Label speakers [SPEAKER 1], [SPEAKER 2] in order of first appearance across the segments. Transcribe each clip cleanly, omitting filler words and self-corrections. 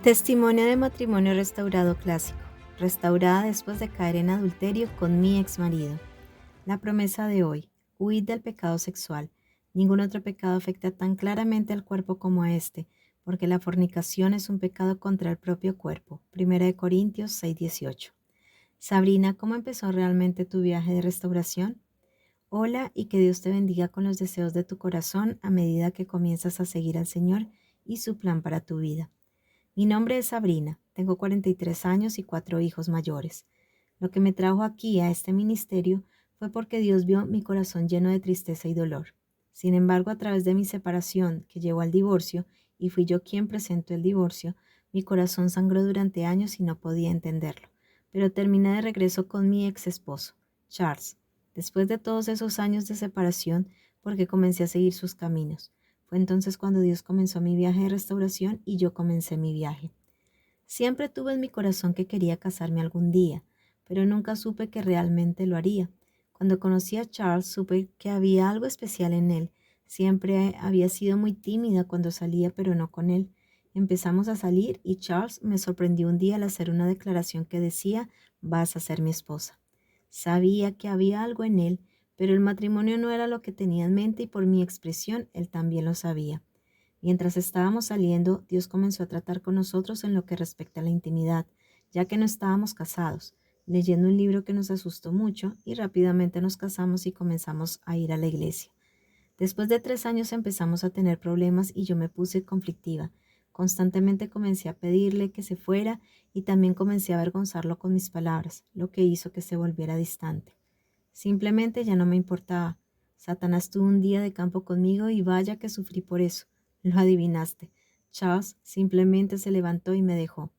[SPEAKER 1] Testimonio de matrimonio restaurado clásico. Restaurada después de caer en adulterio con mi exmarido. La promesa de hoy. Huid del pecado sexual. Ningún otro pecado afecta tan claramente al cuerpo como a este, porque la fornicación es un pecado contra el propio cuerpo. 1 Corintios 6:18. Sabrina, ¿cómo empezó realmente tu viaje de restauración? Hola y que Dios te bendiga con los deseos de tu corazón a medida que comienzas a seguir al Señor y su plan para tu vida. Mi nombre es Sabrina, tengo 43 años y 4 hijos mayores. Lo que me trajo aquí a este ministerio fue porque Dios vio mi corazón lleno de tristeza y dolor. Sin embargo, a través de mi separación, que llevó al divorcio, y fui yo quien presentó el divorcio, mi corazón sangró durante años y no podía entenderlo. Pero terminé de regreso con mi ex esposo, Charles, después de todos esos años de separación, porque comencé a seguir sus caminos. Fue entonces cuando Dios comenzó mi viaje de restauración y yo comencé mi viaje. Siempre tuve en mi corazón que quería casarme algún día, pero nunca supe que realmente lo haría. Cuando conocí a Charles supe que había algo especial en él. Siempre había sido muy tímida cuando salía, pero no con él. Empezamos a salir y Charles me sorprendió un día al hacer una declaración que decía: vas a ser mi esposa. Sabía que había algo en él, pero el matrimonio no era lo que tenía en mente y por mi expresión él también lo sabía. Mientras estábamos saliendo, Dios comenzó a tratar con nosotros en lo que respecta a la intimidad, ya que no estábamos casados, leyendo un libro que nos asustó mucho y rápidamente nos casamos y comenzamos a ir a la iglesia. Después de 3 años empezamos a tener problemas y yo me puse conflictiva. Constantemente comencé a pedirle que se fuera y también comencé a avergonzarlo con mis palabras, lo que hizo que se volviera distante. Simplemente ya no me importaba. Satanás tuvo un día de campo conmigo y vaya que sufrí por eso. Lo adivinaste. Charles simplemente se levantó y me dejó.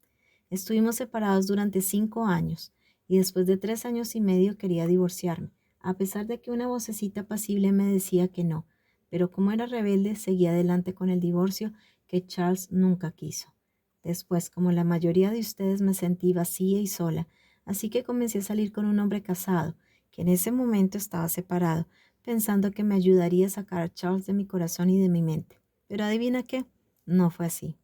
[SPEAKER 1] Estuvimos separados durante 5 años y después de 3 años y medio quería divorciarme, a pesar de que una vocecita apacible me decía que no, pero como era rebelde seguí adelante con el divorcio que Charles nunca quiso. Después, como la mayoría de ustedes, me sentí vacía y sola, así que comencé a salir con un hombre casado, que en ese momento estaba separado, pensando que me ayudaría a sacar a Charles de mi corazón y de mi mente. Pero adivina qué, no fue así.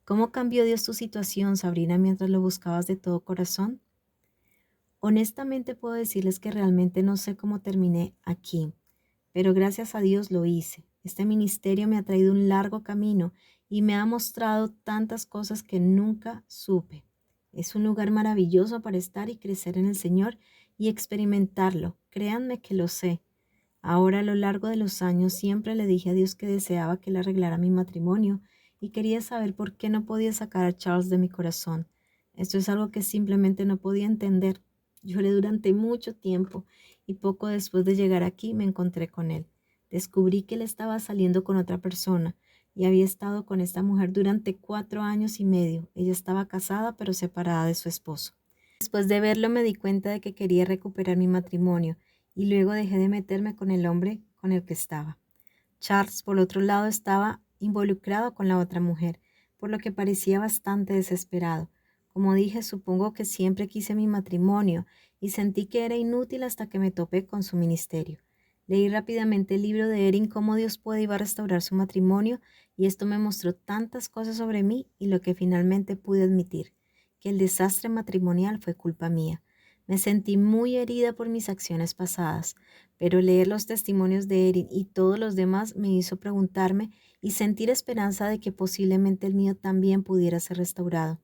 [SPEAKER 1] ¿Cómo cambió Dios tu situación, Sabrina, mientras lo buscabas de todo corazón? Honestamente puedo decirles que realmente no sé cómo terminé aquí, pero gracias a Dios lo hice. Este ministerio me ha traído un largo camino y me ha mostrado tantas cosas que nunca supe. Es un lugar maravilloso para estar y crecer en el Señor y experimentarlo. Créanme que lo sé. Ahora, a lo largo de los años, siempre le dije a Dios que deseaba que Él arreglara mi matrimonio y quería saber por qué no podía sacar a Charles de mi corazón. Esto es algo que simplemente no podía entender. Lloré durante mucho tiempo y poco después de llegar aquí me encontré con él. Descubrí que él estaba saliendo con otra persona y había estado con esta mujer durante 4 años y medio. Ella estaba casada pero separada de su esposo. Después de verlo me di cuenta de que quería recuperar mi matrimonio y luego dejé de meterme con el hombre con el que estaba. Charles, por otro lado, estaba involucrado con la otra mujer, por lo que parecía bastante desesperado. Como dije, supongo que siempre quise mi matrimonio y sentí que era inútil hasta que me topé con su ministerio. Leí rápidamente el libro de Erin, Cómo Dios puede y va a restaurar su matrimonio, y esto me mostró tantas cosas sobre mí y lo que finalmente pude admitir, que el desastre matrimonial fue culpa mía. Me sentí muy herida por mis acciones pasadas, pero leer los testimonios de Erin y todos los demás me hizo preguntarme y sentir esperanza de que posiblemente el mío también pudiera ser restaurado.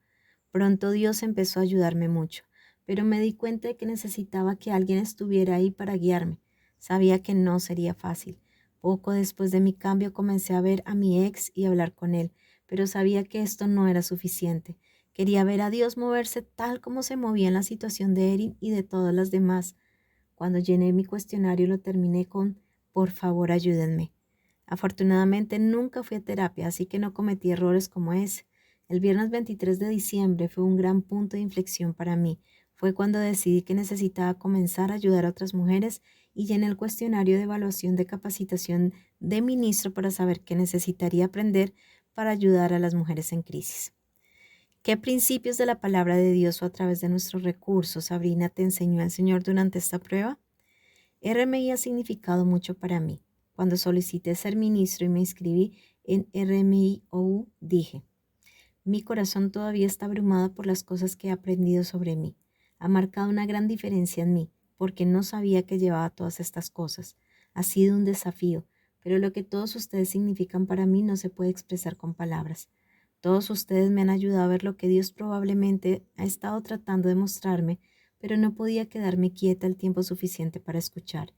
[SPEAKER 1] Pronto Dios empezó a ayudarme mucho, pero me di cuenta de que necesitaba que alguien estuviera ahí para guiarme. Sabía que no sería fácil. Poco después de mi cambio comencé a ver a mi ex y hablar con él, pero sabía que esto no era suficiente. Quería ver a Dios moverse tal como se movía en la situación de Erin y de todas las demás. Cuando llené mi cuestionario lo terminé con "por favor ayúdenme". Afortunadamente nunca fui a terapia, así que no cometí errores como ese. El viernes 23 de diciembre fue un gran punto de inflexión para mí. Fue cuando decidí que necesitaba comenzar a ayudar a otras mujeres y llené el cuestionario de evaluación de capacitación de ministro para saber qué necesitaría aprender para ayudar a las mujeres en crisis. ¿Qué principios de la palabra de Dios o a través de nuestros recursos, Sabrina, te enseñó el Señor durante esta prueba? RMI ha significado mucho para mí. Cuando solicité ser ministro y me inscribí en RMIOU, dije: Mi corazón todavía está abrumado por las cosas que he aprendido sobre mí. Ha marcado una gran diferencia en mí, porque no sabía que llevaba todas estas cosas. Ha sido un desafío, pero lo que todos ustedes significan para mí no se puede expresar con palabras. Todos ustedes me han ayudado a ver lo que Dios probablemente ha estado tratando de mostrarme, pero no podía quedarme quieta el tiempo suficiente para escuchar.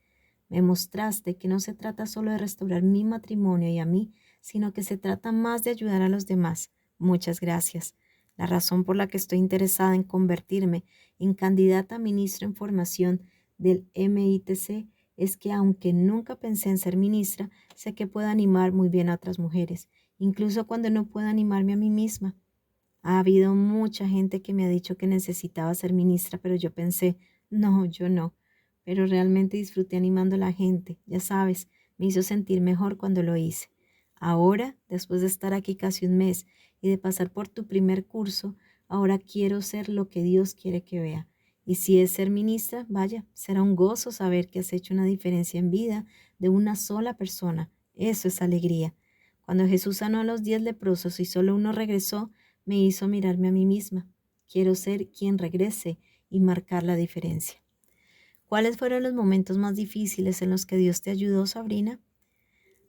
[SPEAKER 1] Me mostraste que no se trata solo de restaurar mi matrimonio y a mí, sino que se trata más de ayudar a los demás. Muchas gracias. La razón por la que estoy interesada en convertirme en candidata a ministro en formación del MITC es que aunque nunca pensé en ser ministra, sé que puedo animar muy bien a otras mujeres, incluso cuando no puedo animarme a mí misma. Ha habido mucha gente que me ha dicho que necesitaba ser ministra, pero yo pensé, no, yo no. Pero realmente disfruté animando a la gente, ya sabes, me hizo sentir mejor cuando lo hice. Ahora, después de estar aquí casi un mes y de pasar por tu primer curso, ahora quiero ser lo que Dios quiere que vea. Y si es ser ministra, vaya, será un gozo saber que has hecho una diferencia en vida de una sola persona. Eso es alegría. Cuando Jesús sanó a los 10 leprosos y solo uno regresó, me hizo mirarme a mí misma. Quiero ser quien regrese y marcar la diferencia. ¿Cuáles fueron los momentos más difíciles en los que Dios te ayudó, Sabrina?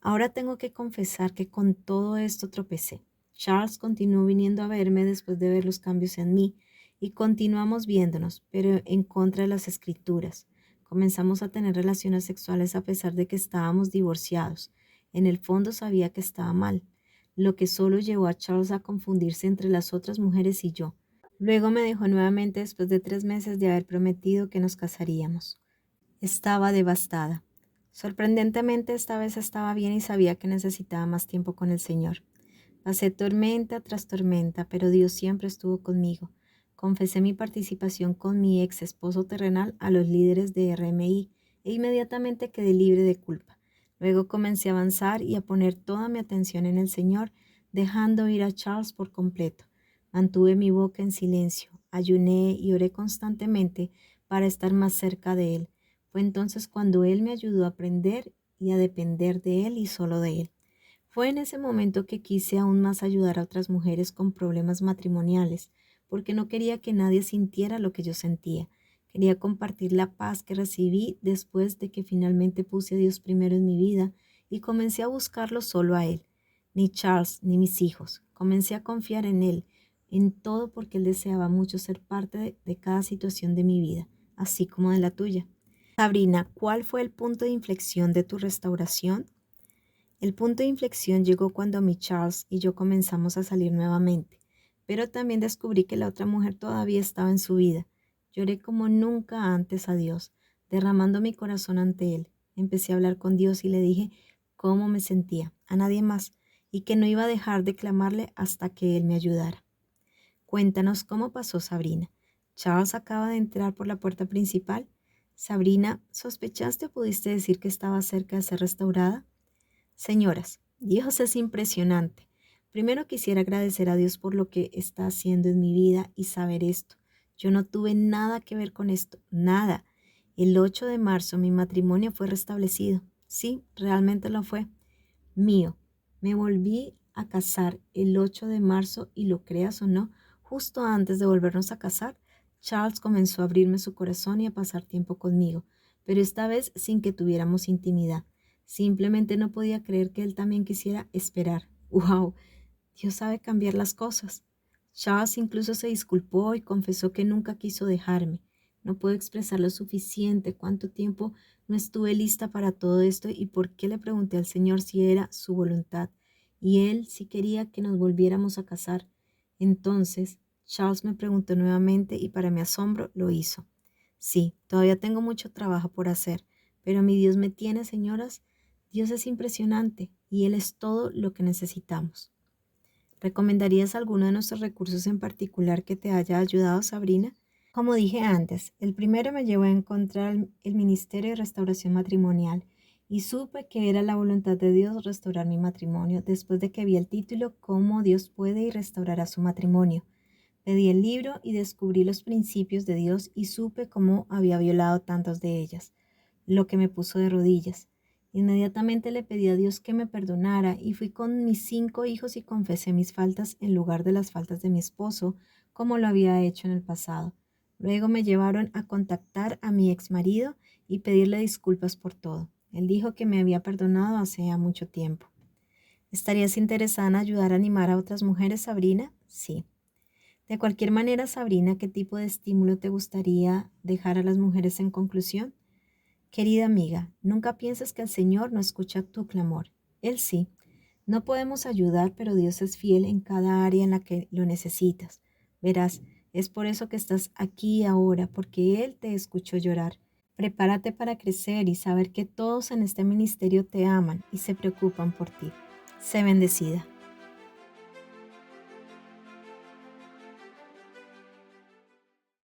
[SPEAKER 1] Ahora tengo que confesar que con todo esto tropecé. Charles continuó viniendo a verme después de ver los cambios en mí y continuamos viéndonos, pero en contra de las escrituras. Comenzamos a tener relaciones sexuales a pesar de que estábamos divorciados. En el fondo sabía que estaba mal, lo que solo llevó a Charles a confundirse entre las otras mujeres y yo. Luego me dejó nuevamente después de 3 meses de haber prometido que nos casaríamos. Estaba devastada. Sorprendentemente esta vez estaba bien y sabía que necesitaba más tiempo con el Señor. Pasé tormenta tras tormenta, pero Dios siempre estuvo conmigo. Confesé mi participación con mi ex esposo terrenal a los líderes de RMI e inmediatamente quedé libre de culpa. Luego comencé a avanzar y a poner toda mi atención en el Señor, dejando ir a Charles por completo. Mantuve mi boca en silencio, ayuné y oré constantemente para estar más cerca de Él. Fue entonces cuando Él me ayudó a aprender y a depender de Él y solo de Él. Fue en ese momento que quise aún más ayudar a otras mujeres con problemas matrimoniales, porque no quería que nadie sintiera lo que yo sentía. Quería compartir la paz que recibí después de que finalmente puse a Dios primero en mi vida y comencé a buscarlo solo a Él. Ni Charles ni mis hijos. Comencé a confiar en Él, en todo porque Él deseaba mucho ser parte de cada situación de mi vida, así como de la tuya. Sabrina, ¿cuál fue el punto de inflexión de tu restauración? El punto de inflexión llegó cuando mi Charles y yo comenzamos a salir nuevamente, pero también descubrí que la otra mujer todavía estaba en su vida. Lloré como nunca antes a Dios, derramando mi corazón ante Él. Empecé a hablar con Dios y le dije cómo me sentía, a nadie más, y que no iba a dejar de clamarle hasta que Él me ayudara. Cuéntanos cómo pasó, Sabrina. Charles acaba de entrar por la puerta principal. Sabrina, ¿sospechaste o pudiste decir que estaba cerca de ser restaurada? Señoras, Dios es impresionante. Primero quisiera agradecer a Dios por lo que está haciendo en mi vida y saber esto. Yo no tuve nada que ver con esto, nada. El 8 de marzo mi matrimonio fue restablecido. Sí, realmente lo fue. Mío. Me volví a casar el 8 de marzo y lo creas o no, justo antes de volvernos a casar, Charles comenzó a abrirme su corazón y a pasar tiempo conmigo, pero esta vez sin que tuviéramos intimidad. Simplemente no podía creer que él también quisiera esperar. ¡Wow! Dios sabe cambiar las cosas. Charles incluso se disculpó y confesó que nunca quiso dejarme. No puedo expresar lo suficiente cuánto tiempo no estuve lista para todo esto y por qué le pregunté al Señor si era su voluntad y Él si quería que nos volviéramos a casar. Entonces, Charles me preguntó nuevamente y para mi asombro lo hizo. Sí, todavía tengo mucho trabajo por hacer, pero mi Dios me tiene, señoras. Dios es impresionante y Él es todo lo que necesitamos. ¿Recomendarías alguno de nuestros recursos en particular que te haya ayudado, Sabrina? Como dije antes, el primero me llevó a encontrar el Ministerio de Restauración Matrimonial y supe que era la voluntad de Dios restaurar mi matrimonio después de que vi el título Cómo Dios puede y restaurará su matrimonio. Pedí el libro y descubrí los principios de Dios y supe cómo había violado tantos de ellas, lo que me puso de rodillas. Inmediatamente le pedí a Dios que me perdonara y fui con mis 5 hijos y confesé mis faltas en lugar de las faltas de mi esposo, como lo había hecho en el pasado. Luego me llevaron a contactar a mi exmarido y pedirle disculpas por todo. Él dijo que me había perdonado hace ya mucho tiempo. ¿Estarías interesada en ayudar a animar a otras mujeres, Sabrina? Sí. De cualquier manera, Sabrina, ¿qué tipo de estímulo te gustaría dejar a las mujeres en conclusión? Querida amiga, nunca pienses que el Señor no escucha tu clamor. Él sí. No podemos ayudar, pero Dios es fiel en cada área en la que lo necesitas. Verás, es por eso que estás aquí ahora, porque Él te escuchó llorar. Prepárate para crecer y saber que todos en este ministerio te aman y se preocupan por ti. Sé bendecida.